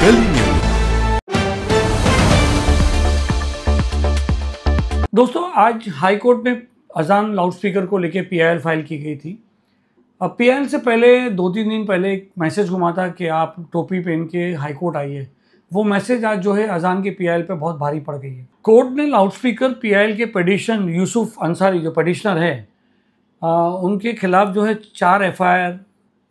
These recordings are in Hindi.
Film news. दोस्तों, आज हाई कोर्ट में अजान लाउडस्पीकर को लेकर पीआईएल फाइल की गई थी। अब पीआईएल से पहले 2-3 दिन पहले एक मैसेज घुमा था कि आप टोपी पहन के हाई कोर्ट आइए। वो मैसेज आज जो है अजान के पीआईएल पे बहुत भारी पड़ गई है। कोर्ट ने लाउडस्पीकर पीआईएल के पेडिशन यूसुफ अंसारी जो पेडिशनर है उनके खिलाफ जो है 4 एफआईआर,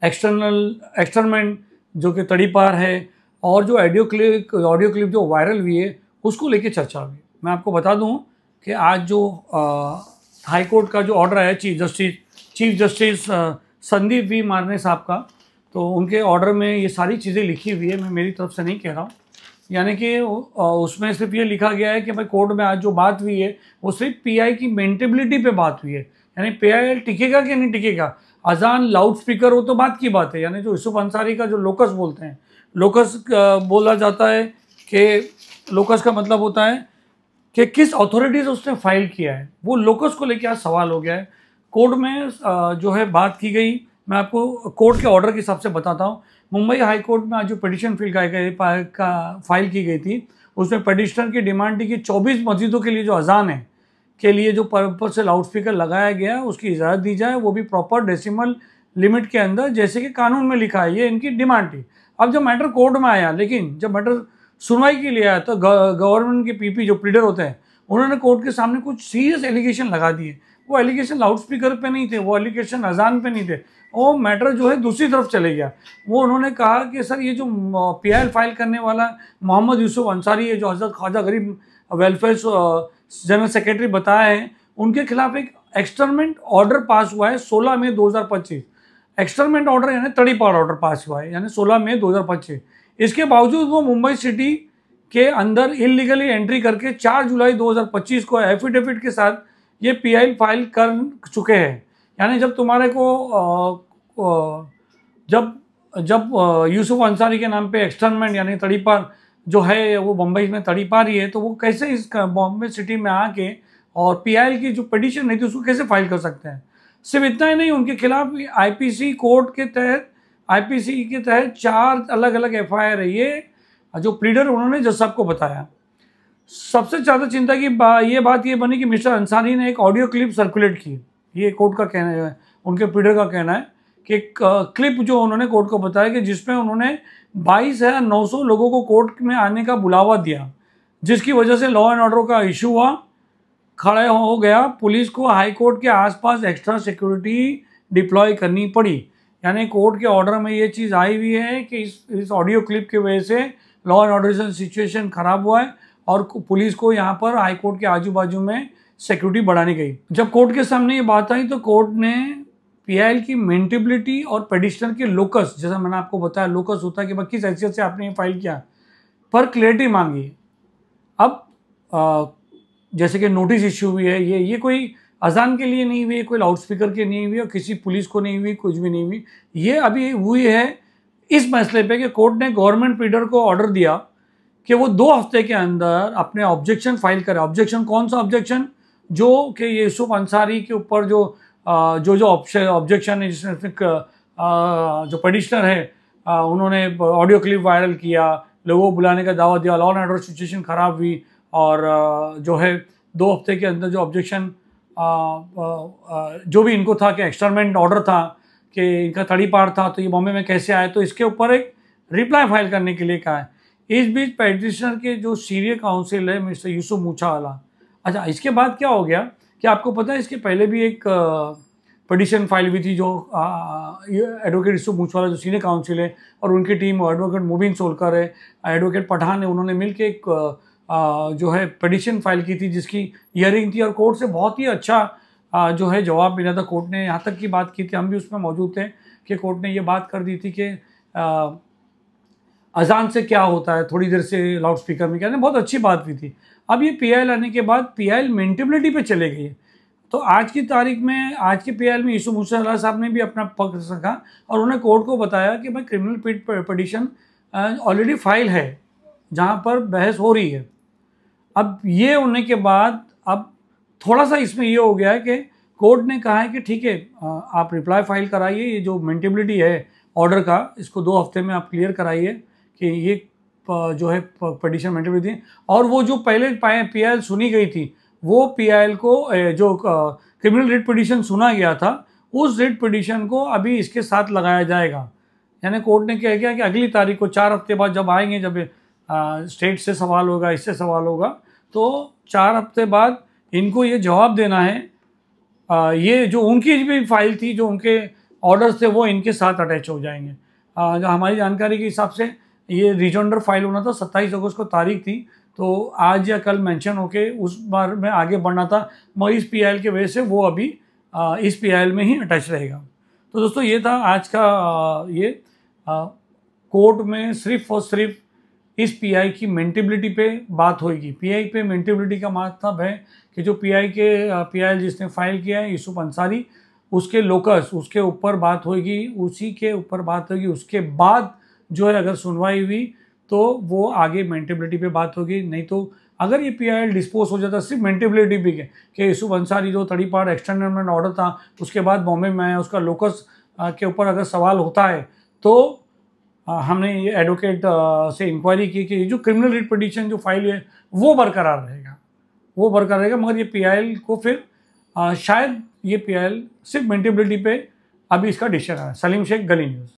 एक्सटर्नमेंट जो कि तड़ीपार है और जो ऑडियो क्लिप जो वायरल हुई है उसको लेके चर्चा हुई। मैं आपको बता दूं कि आज जो हाई कोर्ट का जो ऑर्डर है चीफ जस्टिस संदीप वी मारने साहब का, तो उनके ऑर्डर में ये सारी चीज़ें लिखी हुई है। मैं मेरी तरफ से नहीं कह रहा हूँ, यानी कि उसमें सिर्फ ये लिखा गया है कि भाई कोर्ट में आज जो बात हुई है वो सिर्फ पीआई की मेंटेबिलिटी पे बात हुई है, यानी पीआईएल टिकेगा कि नहीं टिकेगा। अजान लाउड स्पीकर हो तो बात की बात है, यानी जो यूसुफ अंसारी का जो लोकस बोलते हैं, लोकस बोला जाता है कि लोकस का मतलब होता है कि किस अथॉरिटी से उसने फाइल किया है, वो लोकस को लेकर आज सवाल हो गया है। कोर्ट में जो है बात की गई। मैं आपको कोर्ट के ऑर्डर के हिसाब से बताता हूँ। मुंबई हाई कोर्ट में आज जो पिटिशन फाइल की गई थी उसमें पिटिशनर की डिमांड थी कि 24 मस्जिदों के लिए जो अजान है के लिए जो पर्पज से लाउडस्पीकर लगाया गया है उसकी इजाज़त दी जाए, वो भी प्रॉपर डेसिमल लिमिट के अंदर, जैसे कि कानून में लिखा है। ये इनकी डिमांड थी। अब जब मैटर कोर्ट में आया, लेकिन जब मैटर सुनवाई के लिए आया तो गवर्नमेंट के पीपी जो प्लीडर होते हैं उन्होंने कोर्ट के सामने कुछ सीरियस एलिगेशन लगा दिए। वो एलिगेशन लाउडस्पीकर पे नहीं थे, वो एलिगेशन अजान पे नहीं थे, वो मैटर जो है दूसरी तरफ चले गया। वो उन्होंने कहा कि सर ये जो पीआईएल फाइल करने वाला मोहम्मद यूसुफ अंसारी है, जो हज़रत ख्वाजा गरीब वेलफेयर जनरल सेक्रेटरी बताया है, उनके खिलाफ एक एक्सटर्नमेंट ऑर्डर पास हुआ है 16 मई 2025। एक्सटर्नमेंट ऑर्डर यानी तड़ीपार ऑर्डर पास हुआ है, यानी 16 मई 2025। इसके बावजूद वो मुंबई सिटी के अंदर इलीगली एंट्री करके 4 जुलाई 2025 को एफिडेविट के साथ ये पीआईएल फाइल कर चुके हैं। यानी जब तुम्हारे को जब यूसुफ अंसारी के नाम पे एक्सटर्नमेंट यानी तड़ीपार जो है वो मुंबई में तड़ीपार ही है, तो वो कैसे इस बॉम्बे सिटी में आके और पीआईएल की जो पिटीशन नहीं थी उसको कैसे फाइल कर सकते हैं। सिर्फ इतना ही नहीं, उनके खिलाफ आईपीसी कोर्ट के तहत आईपीसी के तहत 4 अलग अलग एफआईआर है। ये जो प्लीडर उन्होंने जज साहब को बताया। सबसे ज़्यादा चिंता की ये बात ये बनी कि मिस्टर अंसारी ने एक ऑडियो क्लिप सर्कुलेट की। ये कोर्ट का कहना है, उनके प्लीडर का कहना है कि एक क्लिप जो उन्होंने कोर्ट को बताया कि जिसमें उन्होंने 22,900 लोगों को कोर्ट में आने का बुलावा दिया, जिसकी वजह से लॉ एंड ऑर्डर का इशू हुआ, खड़ा हो गया। पुलिस को हाई कोर्ट के आसपास एक्स्ट्रा सिक्योरिटी डिप्लॉय करनी पड़ी। यानी कोर्ट के ऑर्डर में ये चीज़ आई हुई है कि इस ऑडियो क्लिप की वजह से लॉ एंड ऑर्डर सिचुएशन खराब हुआ है और पुलिस को यहाँ पर हाई कोर्ट के आजू बाजू में सिक्योरिटी बढ़ानी गई। जब कोर्ट के सामने ये बात आई तो कोर्ट ने पीआईएल की मेंटेबिलिटी और पिटिशनर के लोकस, जैसा मैंने आपको बताया लोकस होता है कि किस हैसियत से आपने ये फाइल किया, पर क्लैरिटी मांगी। अब जैसे कि नोटिस इश्यू हुई है, ये कोई अजान के लिए नहीं हुई, कोई लाउडस्पीकर के नहीं हुई और किसी पुलिस को नहीं हुई, कुछ भी नहीं हुई। ये अभी हुई है इस मसले पे कि कोर्ट ने गवर्नमेंट प्लीडर को ऑर्डर दिया कि वो 2 हफ्ते के अंदर अपने ऑब्जेक्शन फाइल करे। ऑब्जेक्शन कौन सा ऑब्जेक्शन? जो कि यूसुफ अंसारी के ऊपर जो ऑब्जेक्शन है, जिसमें जो पिटिशनर है उन्होंने ऑडियो क्लिप वायरल किया, लोगों को बुलाने का दावा दिया, लॉ एंड ऑर्डर सिचुएशन खराब हुई और जो है 2 हफ्ते के अंदर जो ऑब्जेक्शन जो भी इनको था कि एक्सटर्नमेंट ऑर्डर था कि इनका तड़ीपार था, तो ये बॉम्बे में कैसे आए, तो इसके ऊपर एक रिप्लाई फाइल करने के लिए कहा है। इस बीच पिटिशनर के जो सीनियर काउंसिल है मिस्टर यूसुफ मूछावाला, अच्छा इसके बाद क्या हो गया कि आपको पता है इसके पहले भी एक पिटिशन फाइल हुई थी जो एडवोकेट यूसुफ मूछावाला जो सीनियर काउंसिल है और उनकी टीम एडवोकेट मुबीन सोलकर है, एडवोकेट पठान है, उन्होंने मिलकर एक जो है पिटिशन फाइल की थी जिसकी हियरिंग थी और कोर्ट से बहुत ही अच्छा जो है जवाब मिला था। कोर्ट ने यहाँ तक की बात की थी, हम भी उसमें मौजूद थे, कि कोर्ट ने ये बात कर दी थी कि अजान से क्या होता है, थोड़ी देर से लाउड स्पीकर में क्या, बहुत अच्छी बात भी थी। अब ये पीआईएल आने के बाद पीआईएल मेंटेबिलिटी पे चले गई है। तो आज की तारीख में आज के पीआईएल में यूसुफ मूछावाला साहब ने भी अपना पक्ष रखा और उन्होंने कोर्ट को बताया कि भाई क्रिमिनल पिटिशन ऑलरेडी फाइल है जहाँ पर बहस हो रही है। अब ये होने के बाद अब थोड़ा सा इसमें ये हो गया है कि कोर्ट ने कहा है कि ठीक है आप रिप्लाई फाइल कराइए, ये जो मेंटेबिलिटी है ऑर्डर का इसको 2 हफ्ते में आप क्लियर कराइए कि ये जो है पिटीशन मेंटेबिलिटी थी, और वो जो पहले PIL सुनी गई थी वो PIL को जो क्रिमिनल रिट पिटीशन सुना गया था उस रिट पिटीशन को अभी इसके साथ लगाया जाएगा। यानी कोर्ट ने क्या किया कि अगली तारीख को 4 हफ्ते बाद जब आएंगे, जब स्टेट से सवाल होगा, इससे सवाल होगा, तो 4 हफ्ते बाद इनको ये जवाब देना है। ये जो उनकी भी फाइल थी, जो उनके ऑर्डर्स थे, वो इनके साथ अटैच हो जाएंगे। जो हमारी जानकारी के हिसाब से ये रिजॉइंडर फाइल होना था, 27 अगस्त को तारीख थी, तो आज या कल मेंशन होके उस बार में आगे बढ़ना था, मगर इस PIL की वजह से वो अभी इस PIL में ही अटैच रहेगा। तो दोस्तों ये था आज का ये कोर्ट में सिर्फ और सिर्फ इस PI की मेंटेबिलिटी पे बात होगी। PI पे मेंटेबिलिटी का मतलब है कि जो PIL जिसने फाइल किया है यूसुफ अंसारी, उसके लोकस, उसके ऊपर बात होगी, उसी के ऊपर बात होगी। उसके बाद जो है अगर सुनवाई हुई तो वो आगे मेंटेबिलिटी पे बात होगी। नहीं तो अगर ये PIL डिस्पोज हो जाता सिर्फ मेंटेबिलिटी पे कि यूसुफ अंसारी जो तड़ीपार एक्सटेंडमेंट ऑर्डर था उसके बाद बॉम्बे में आया, उसका लोकस के ऊपर अगर सवाल होता है तो हमने ये एडवोकेट से इंक्वायरी की कि जो क्रिमिनल रिट पिटीशन जो फाइल है वो बरकरार रहेगा, वो बरकरार रहेगा। मगर ये PIL को फिर शायद ये PIL सिर्फ मेंटेबिलिटी पे अभी इसका डिसीजन है। सलीम शेख, गली न्यूज़।